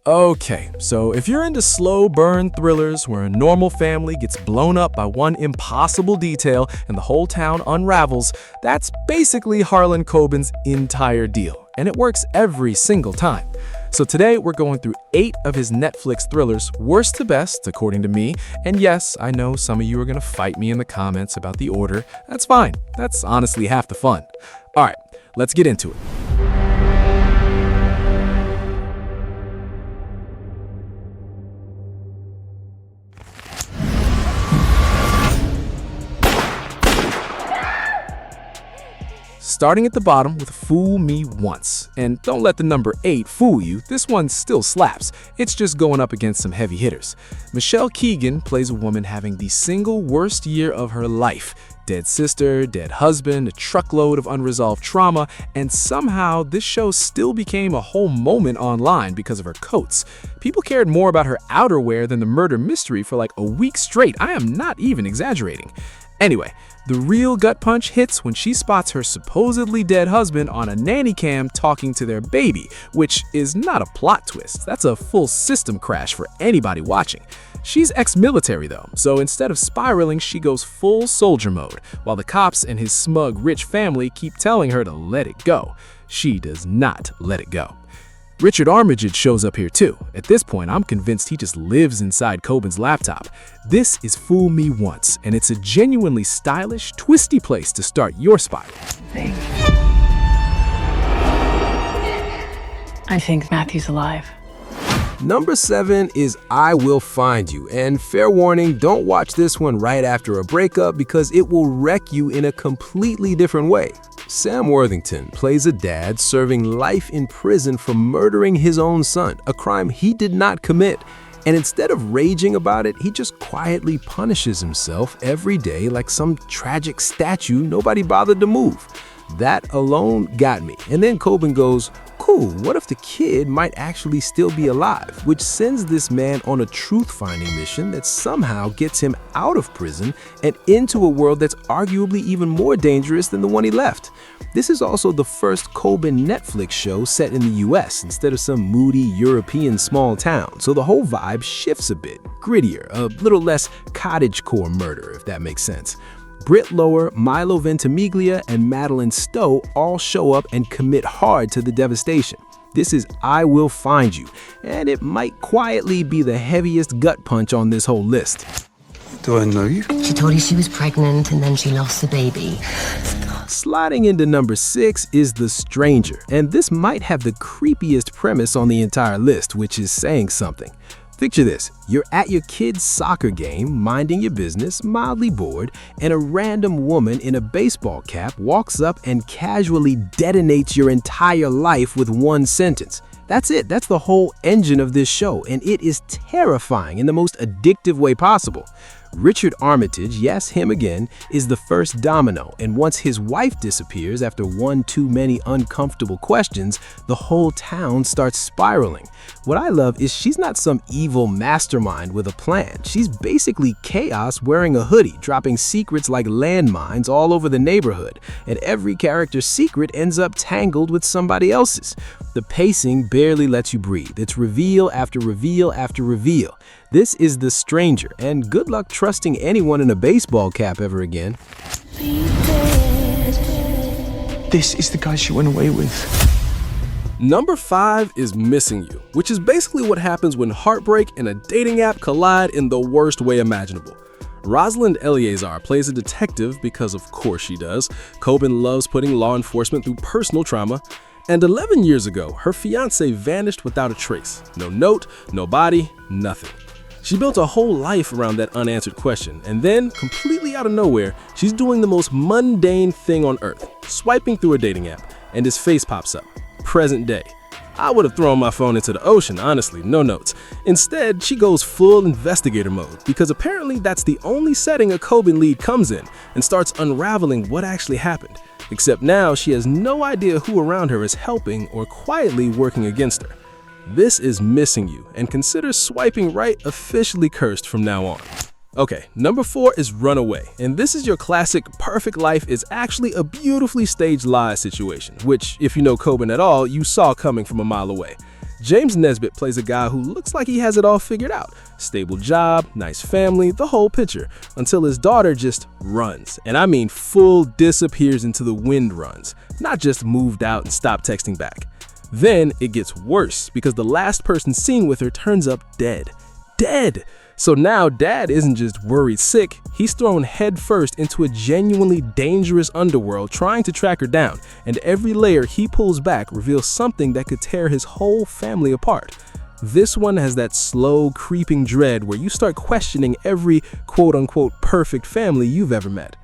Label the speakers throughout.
Speaker 1: Okay, so if you're into slow burn thrillers where a normal family gets blown up by one impossible detail and the whole town unravels, that's basically Harlan Coben's entire deal, and it works every single time. So today we're going through 8 of his Netflix thrillers, worst to best, according to me. And yes, I know some of you are gonna fight me in the comments about the order. That's fine. That's honestly half the fun. All right, let's get into it. Starting at the bottom with Fool Me Once. And don't let the number 8 fool you, this one still slaps. It's just going up against some heavy hitters. Michelle Keegan plays a woman having the single worst year of her life. Dead sister, dead husband, a truckload of unresolved trauma, and somehow this show still became a whole moment online because of her coats. People cared more about her outerwear than the murder mystery for like a week straight. I am not even exaggerating. Anyway, the real gut punch hits when she spots her supposedly dead husband on a nanny cam talking to their baby, which is not a plot twist. That's a full system crash for anybody watching. She's ex-military though, so instead of spiraling, she goes full soldier mode, while the cops and his smug rich family keep telling her to let it go. She does not let it go. Richard Armitage shows up here too. At this point, I'm convinced he just lives inside Coben's laptop. This is Fool Me Once, and it's a genuinely stylish, twisty place to start your spiral.
Speaker 2: I think Matthew's alive.
Speaker 3: Number 7 is I Will Find You, and fair warning, don't watch this one right after a breakup because it will wreck you in a completely different way. Sam Worthington plays a dad serving life in prison for murdering his own son, a crime he did not commit. And instead of raging about it, he just quietly punishes himself every day like some tragic statue nobody bothered to move. That alone got me. And then Coben goes, cool, what if the kid might actually still be alive? Which sends this man on a truth-finding mission that somehow gets him out of prison and into a world that's arguably even more dangerous than the one he left. This is also the first Coben Netflix show set in the US instead of some moody European small town, so the whole vibe shifts a bit, grittier, a little less cottagecore murder, if that makes sense. Britt Lower, Milo Ventimiglia, and Madeline Stowe all show up and commit hard to the devastation. This is I Will Find You, and it might quietly be the heaviest gut punch on this whole list.
Speaker 4: Do I know you?
Speaker 5: She told you she was pregnant and then she lost the baby.
Speaker 3: Sliding into number 6 is The Stranger, and this might have the creepiest premise on the entire list, which is saying something. Picture this, you're at your kid's soccer game, minding your business, mildly bored, and a random woman in a baseball cap walks up and casually detonates your entire life with one sentence. That's it, that's the whole engine of this show, and it is terrifying in the most addictive way possible. Richard Armitage, yes, him again, is the first domino, and once his wife disappears after one too many uncomfortable questions, the whole town starts spiraling. What I love is she's not some evil mastermind with a plan. She's basically chaos wearing a hoodie, dropping secrets like landmines all over the neighborhood, and every character's secret ends up tangled with somebody else's. The pacing barely lets you breathe. It's reveal after reveal after reveal. This is The Stranger, and good luck trusting anyone in a baseball cap ever again.
Speaker 4: This is the guy she went away with.
Speaker 1: Number 5 is Missing You, which is basically what happens when heartbreak and a dating app collide in the worst way imaginable. Rosalind Eleazar plays a detective because of course she does. Coben loves putting law enforcement through personal trauma. And 11 years ago, her fiancé vanished without a trace. No note, no body, nothing. She built a whole life around that unanswered question, and then, completely out of nowhere, she's doing the most mundane thing on earth, swiping through a dating app, and his face pops up. Present day. I would have thrown my phone into the ocean, honestly, no notes. Instead, she goes full investigator mode, because apparently that's the only setting a Coben lead comes in, and starts unraveling what actually happened. Except now she has no idea who around her is helping or quietly working against her. This is Missing You, and consider swiping right officially cursed from now on. Okay, number 4 is Runaway, and this is your classic perfect life is actually a beautifully staged lie situation, which, if you know Coben at all, you saw coming from a mile away. James Nesbitt plays a guy who looks like he has it all figured out. Stable job, nice family, the whole picture, until his daughter just runs. And I mean full disappears into the wind runs, not just moved out and stopped texting back. Then it gets worse because the last person seen with her turns up dead. Dead! So now dad isn't just worried sick, he's thrown headfirst into a genuinely dangerous underworld trying to track her down, and every layer he pulls back reveals something that could tear his whole family apart. This one has that slow, creeping dread where you start questioning every quote-unquote perfect family you've ever met.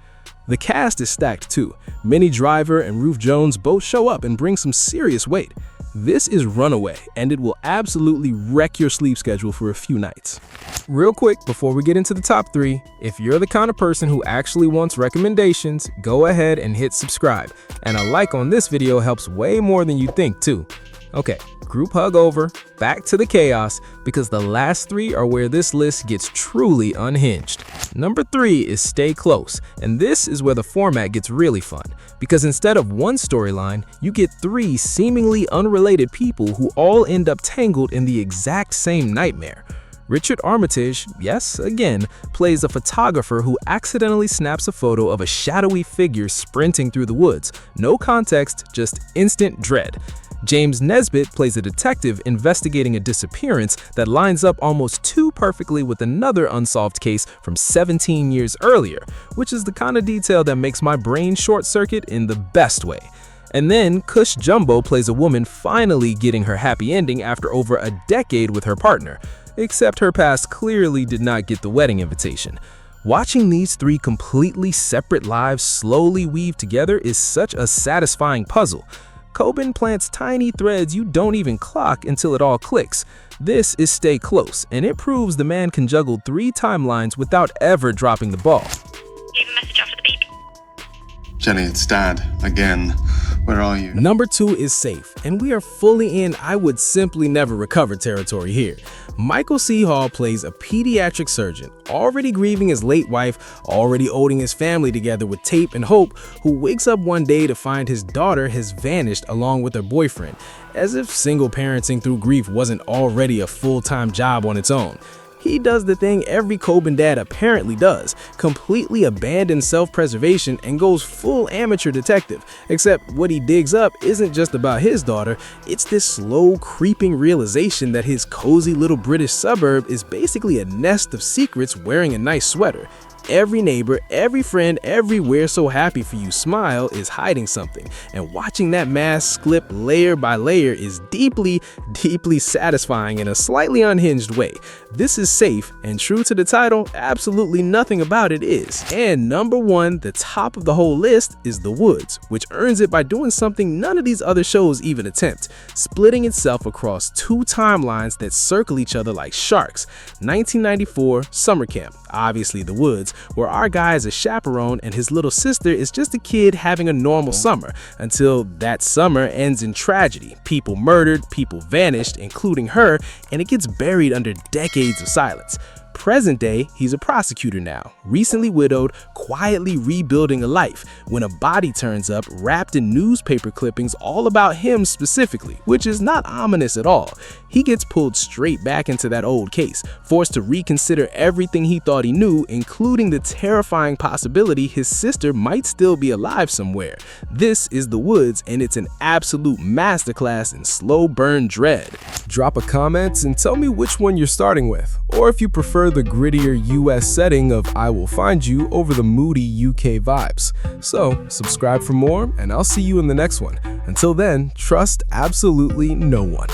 Speaker 1: The cast is stacked too. Minnie Driver and Ruth Jones both show up and bring some serious weight. This is Runaway, and it will absolutely wreck your sleep schedule for a few nights. Real quick, before we get into the top 3, if you're the kind of person who actually wants recommendations, go ahead and hit subscribe. And a like on this video helps way more than you think too. Okay, group hug over, back to the chaos, because the last 3 are where this list gets truly unhinged. Number 3 is Stay Close, and this is where the format gets really fun, because instead of one storyline, you get 3 seemingly unrelated people who all end up tangled in the exact same nightmare. Richard Armitage, yes, again, plays a photographer who accidentally snaps a photo of a shadowy figure sprinting through the woods. No context, just instant dread. James Nesbitt plays a detective investigating a disappearance that lines up almost too perfectly with another unsolved case from 17 years earlier, which is the kind of detail that makes my brain short-circuit in the best way. And then Cush Jumbo plays a woman finally getting her happy ending after over a decade with her partner, except her past clearly did not get the wedding invitation. Watching these 3 completely separate lives slowly weave together is such a satisfying puzzle. Coben plants tiny threads you don't even clock until it all clicks. This is Stay Close, and it proves the man can juggle 3 timelines without ever dropping the ball.
Speaker 6: Leave a message after the beep.
Speaker 7: Jenny, it's Dad. Again. Where are you?
Speaker 1: Number 2 is Safe, and we are fully in I would simply never recover territory here. Michael C. Hall plays a pediatric surgeon, already grieving his late wife, already holding his family together with tape and hope, who wakes up one day to find his daughter has vanished along with her boyfriend, as if single parenting through grief wasn't already a full-time job on its own. He does the thing every Coben dad apparently does, completely abandons self-preservation and goes full amateur detective, except what he digs up isn't just about his daughter, it's this slow creeping realization that his cozy little British suburb is basically a nest of secrets wearing a nice sweater. Every neighbor, every friend, every "we're so happy for you" smile is hiding something, and watching that mask slip layer by layer is deeply, deeply satisfying in a slightly unhinged way. This is Safe, and true to the title, absolutely nothing about it is. And number 1, the top of the whole list, is The Woods, which earns it by doing something none of these other shows even attempt, splitting itself across 2 timelines that circle each other like sharks. 1994 summer camp, obviously The Woods, where our guy is a chaperone and his little sister is just a kid having a normal summer, until that summer ends in tragedy. People murdered, people vanished, including her, and it gets buried under decades of silence. Present day, he's a prosecutor now, recently widowed, quietly rebuilding a life, when a body turns up wrapped in newspaper clippings all about him specifically, which is not ominous at all. He gets pulled straight back into that old case, forced to reconsider everything he thought he knew, including the terrifying possibility his sister might still be alive somewhere. This is The Woods, and it's an absolute masterclass in slow burn dread. Drop a comment and tell me which one you're starting with, or if you prefer the grittier US setting of I Will Find You over the moody UK vibes. So, subscribe for more, and I'll see you in the next one. Until then, trust absolutely no one.